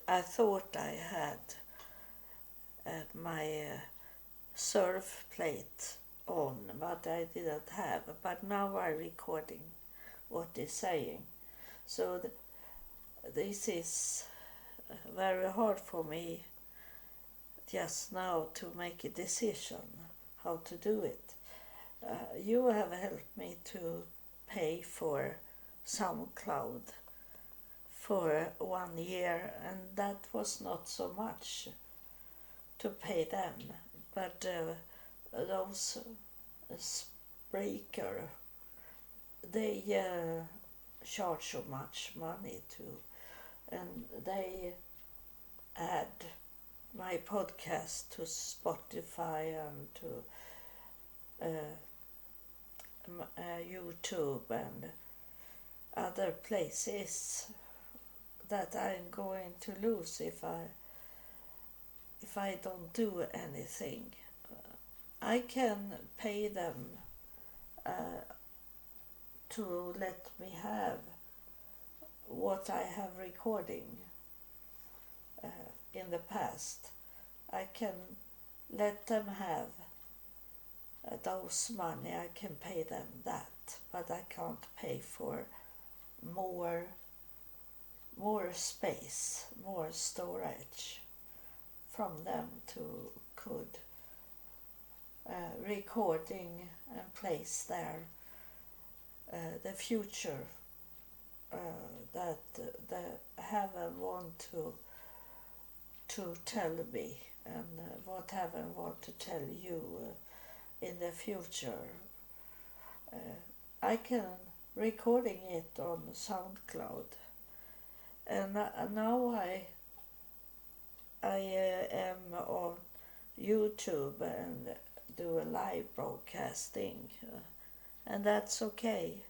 I thought I had my surf plate on, but I didn't have. But now I'm recording what he's saying. So this is very hard for me just now to make a decision how to do it. You have helped me to pay for SoundCloud for 1 year, and that was not so much to pay them, but those Spreaker, they charge so much money too, and they add my podcast to Spotify and to YouTube and other places that I'm going to lose if I don't do anything. I can pay them to let me have what I have recording in the past. I can let them have those money. I can pay them that, but I can't pay for more space, more storage from them to could recording and place there the future that the heaven want to tell me, and what heaven want to tell you in the future. I can recording it on SoundCloud, and now I am on YouTube and do a live broadcasting, and that's okay.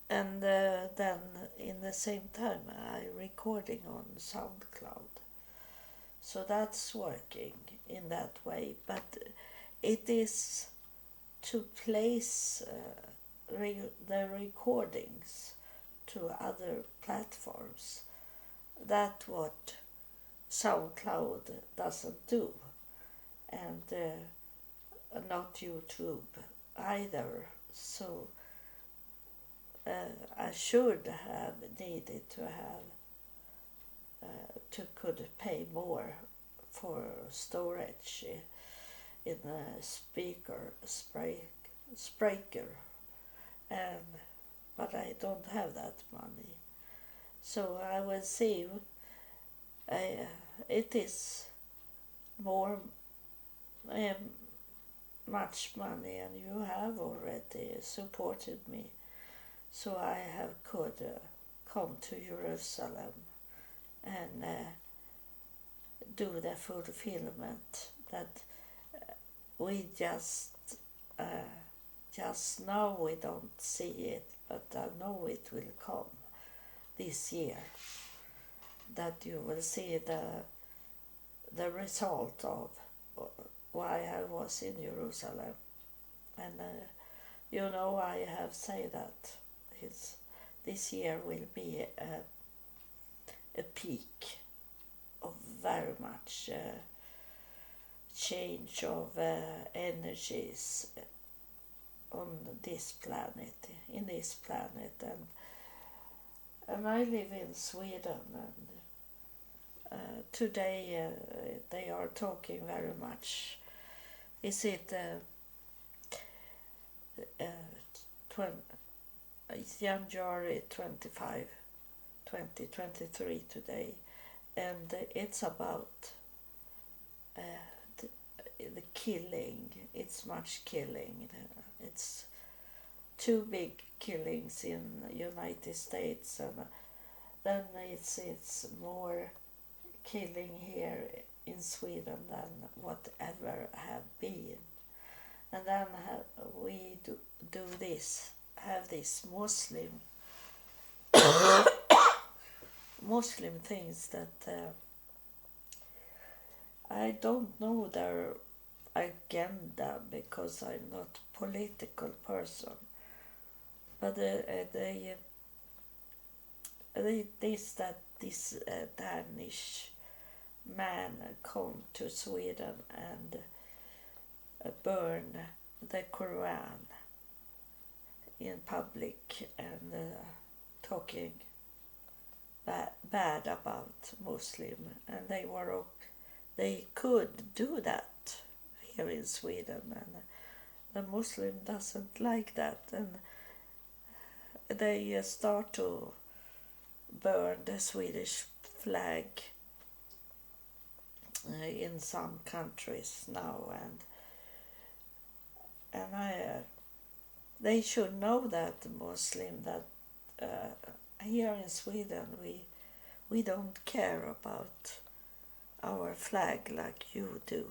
And then in the same time I recording on SoundCloud, so that's working in that way. But it is to place the recordings to other platforms. That's what SoundCloud doesn't do, and not YouTube either. So I should have needed to have could pay more for storage in a Spreaker, but I don't have that money. So I will see. It is more much money, and you have already supported me, so I could come to Jerusalem and do the fulfillment that we just now we don't see it, but I know it will come this year, that you will see the result of why I was in Jerusalem. And I have said that this year will be a peak of very much change of energies on this planet, and I live in Sweden, and today they are talking very much. Is it January 25, 2023 today, and it's about the killing. It's much killing. It's two big killings in United States, and then it's more killing here in Sweden than whatever have been. And then we do this, have this Muslim things that I don't know their agenda, because I'm not a political person, but this that this Danish man come to Sweden and burn the Quran in public and talking bad about Muslim, and they could do that here in Sweden, and the Muslim doesn't like that, and they start to burn the Swedish flag in some countries now, and they should know that the Muslim that here in Sweden we don't care about our flag like you do,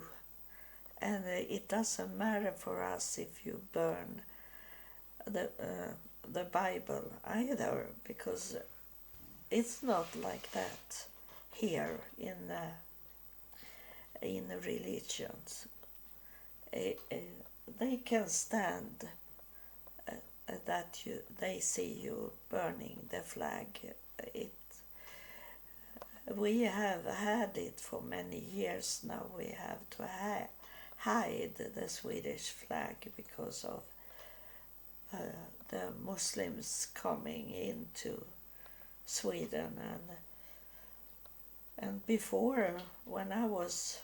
and it doesn't matter for us if you burn the Bible either, because it's not like that here in the religions. They can stand that they see you burning the flag. We have had it for many years now. We have to hide the Swedish flag because of the Muslims coming into Sweden, and before, when I was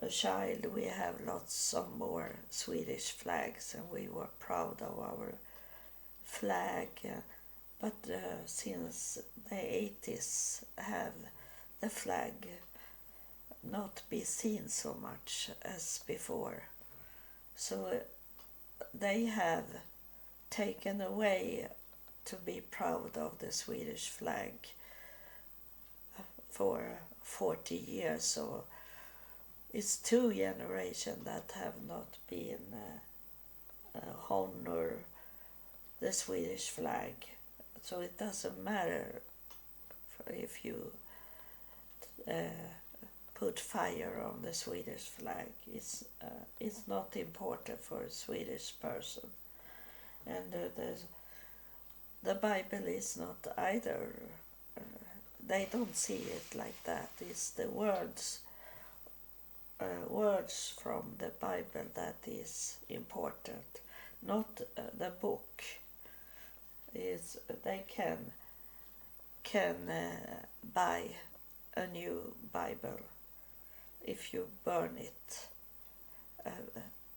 a child, we have lots of more Swedish flags, and we were proud of our flag. But since the 80s have the flag not be seen so much as before. So they have taken away to be proud of the Swedish flag for 40 years. So it's 2 generations that have not been honor the Swedish flag. So it doesn't matter if you put fire on the Swedish flag. It's not important for a Swedish person. And the Bible is not either. They don't see it like that. It's the words from the Bible that is important, not the book. They can buy a new Bible if you burn it.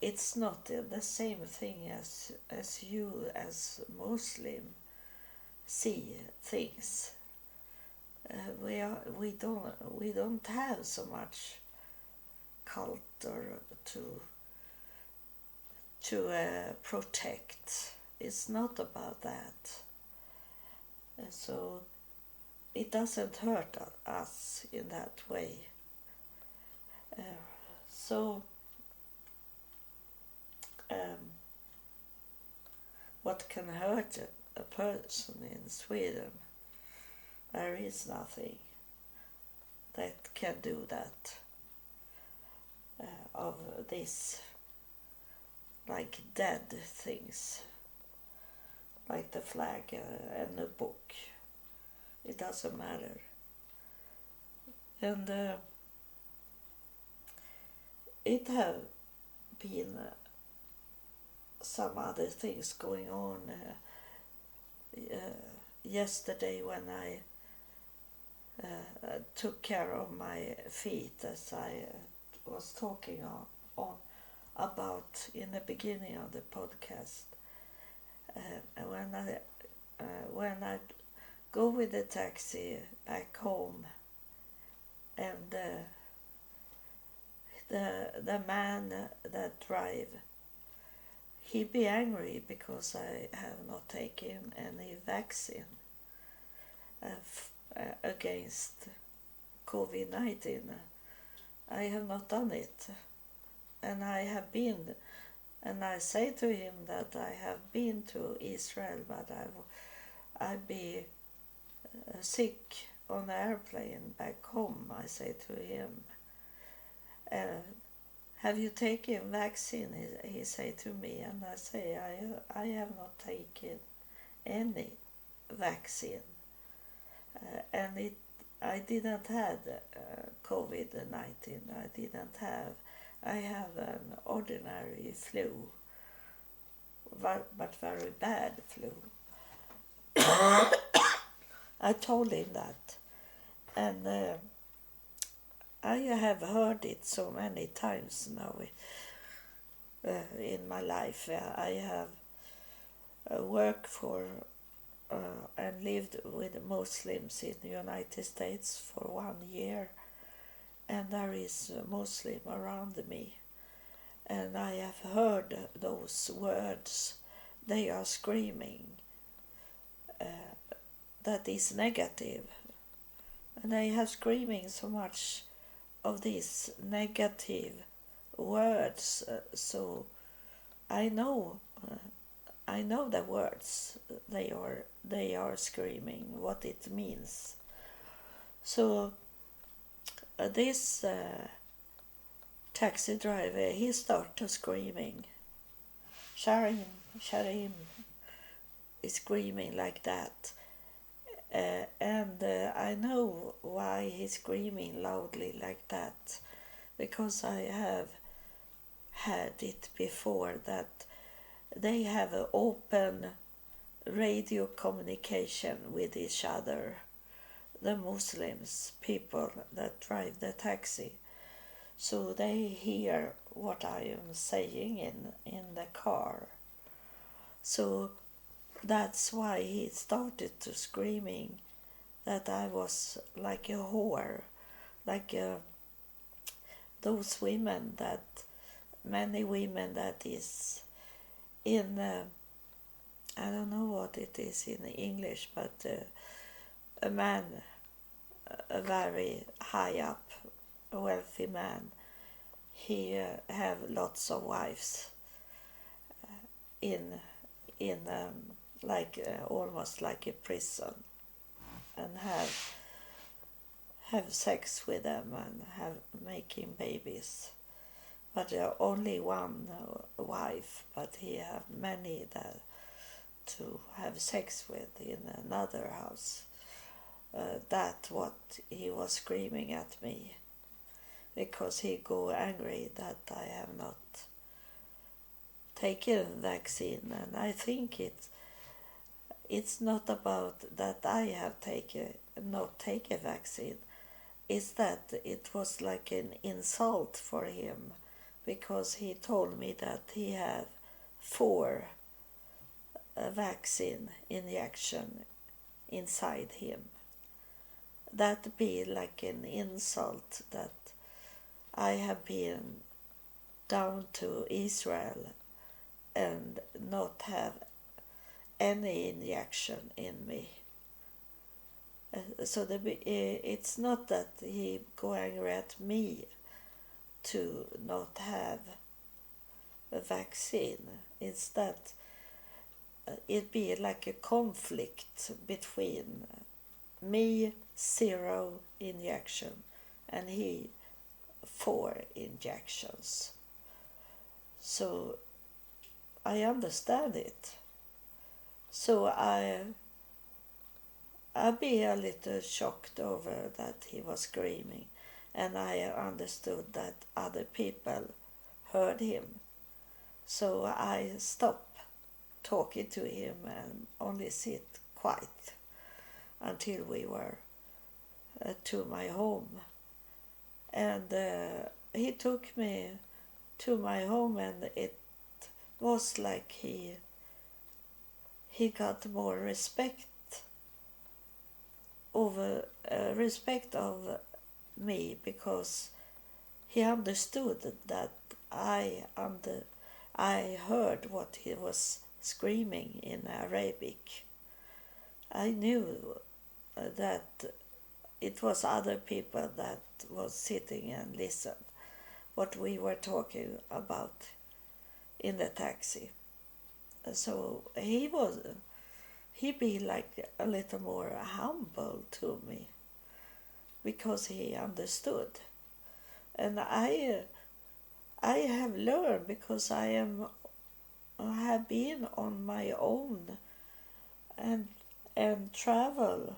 It's not the same thing as you as Muslim see things. We don't have so much culture to protect. It's not about that. So it doesn't hurt us in that way. What can hurt a person in Sweden? There is nothing that can do that. Of this, like dead things, like the flag and the book. It doesn't matter. And it have been some other things going on. Yesterday when I took care of my feet, as I was talking on about in the beginning of the podcast, when I go with the taxi back home, and the man that drive, he be angry because I have not taken any vaccine against COVID-19. I have not done it, and I have been, and I say to him that I have been to Israel, but I'd be sick on the airplane back home. I say to him, have you taken vaccine? He say to me, and I say I have not taken any vaccine. and I didn't have COVID-19. I have an ordinary flu, but very bad flu. I told him that, and I have heard it so many times now in my life. I have worked for and lived with Muslims in the United States for 1 year, and there is a Muslim around me, and I have heard those words they are screaming that is negative, and they have screaming so much of these negative words, so I know the words they are screaming, what it means. So this taxi driver, he started screaming, Sharim, Sharim, is screaming like that. And I know why he's screaming loudly like that, because I have had it before that they have an open radio communication with each other, the Muslims, people that drive the taxi. So they hear what I am saying in the car. So that's why he started to screaming that I was like a whore, like those women that, many women that is in, I don't know what it is in English, but a man, a very high up, a wealthy man, he have lots of wives in like almost like a prison, and have sex with them and have making babies, but only one wife, but he have many that to have sex with in another house. That what he was screaming at me, because he go angry that I have not taken vaccine, and I think it's not about that I have not taken vaccine. It's that it was like an insult for him, because he told me that he have 4 vaccine injection inside him. That be like an insult that I have been down to Israel and not have any injection in me. So it's not that he go angry at me to not have a vaccine. It's that it be like a conflict between me 0 injection and he 4 injections. So I understand it. So I be a little shocked over that he was screaming, and I understood that other people heard him. So I stopped talking to him and only sit quiet until we were to my home. And he took me to my home, and it was like he got more respect of me, because he understood that I heard what he was screaming in Arabic. I knew that it was other people that was sitting and listened what we were talking about in the taxi. So he be like a little more humble to me, because he understood. And I have learned, because I have been on my own and travel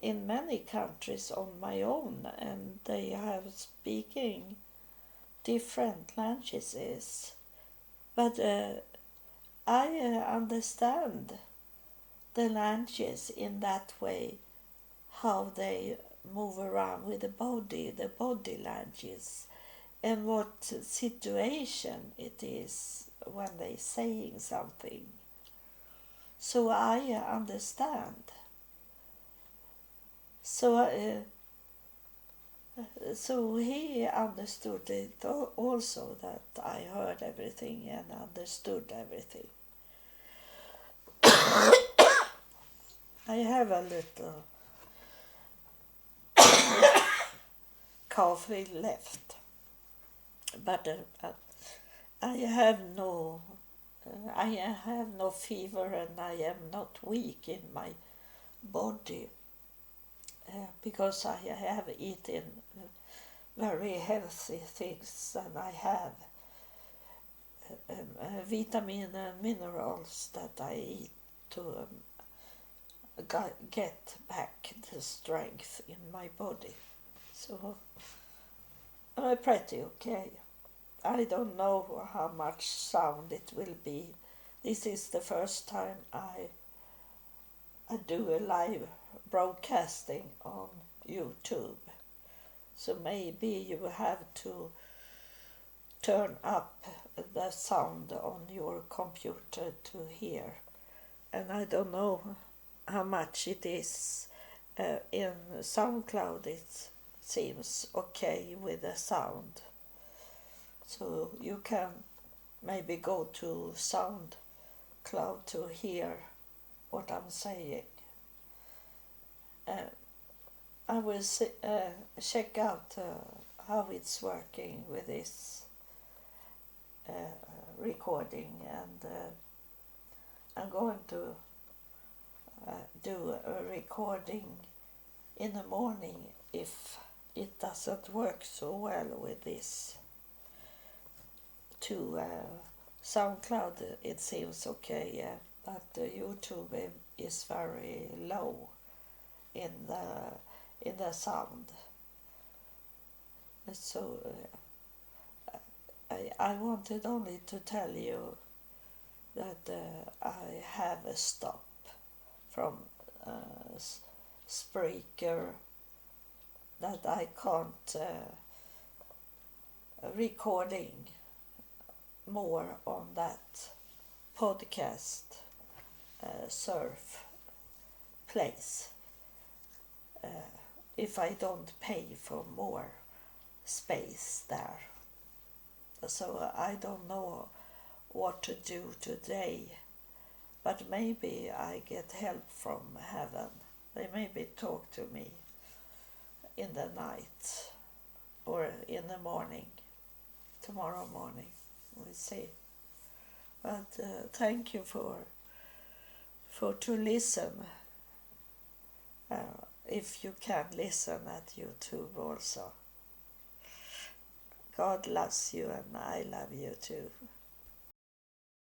in many countries on my own, and they have speaking different languages, but I understand the languages in that way, how they move around with the body languages, and what situation it is when they saying something. So I understand. So he understood it also, that I heard everything and understood everything. I have a little coffee left, but I have no fever, and I am not weak in my body, because I have eaten very healthy things, and I have vitamin and minerals that I eat to get back the strength in my body. So I'm pretty okay. I don't know how much sound it will be. This is the first time I do a live broadcasting on YouTube. So maybe you have to turn up the sound on your computer to hear. And I don't know how much it is. In SoundCloud it seems okay with the sound. So you can maybe go to SoundCloud to hear what I'm saying. I will check out how it's working with this recording, and I'm going to do a recording in the morning if it doesn't work so well with this. To SoundCloud it seems okay, yeah, but YouTube is very low in the sound. So I wanted only to tell you that I have a stop from Spreaker, that I can't recording more on that podcast surf place if I don't pay for more space there. So I don't know what to do today, but maybe I get help from heaven. They maybe talk to me in the night or in the morning, tomorrow morning. We'll see. But thank you for to listen. If you can listen at YouTube also. God loves you, and I love you too.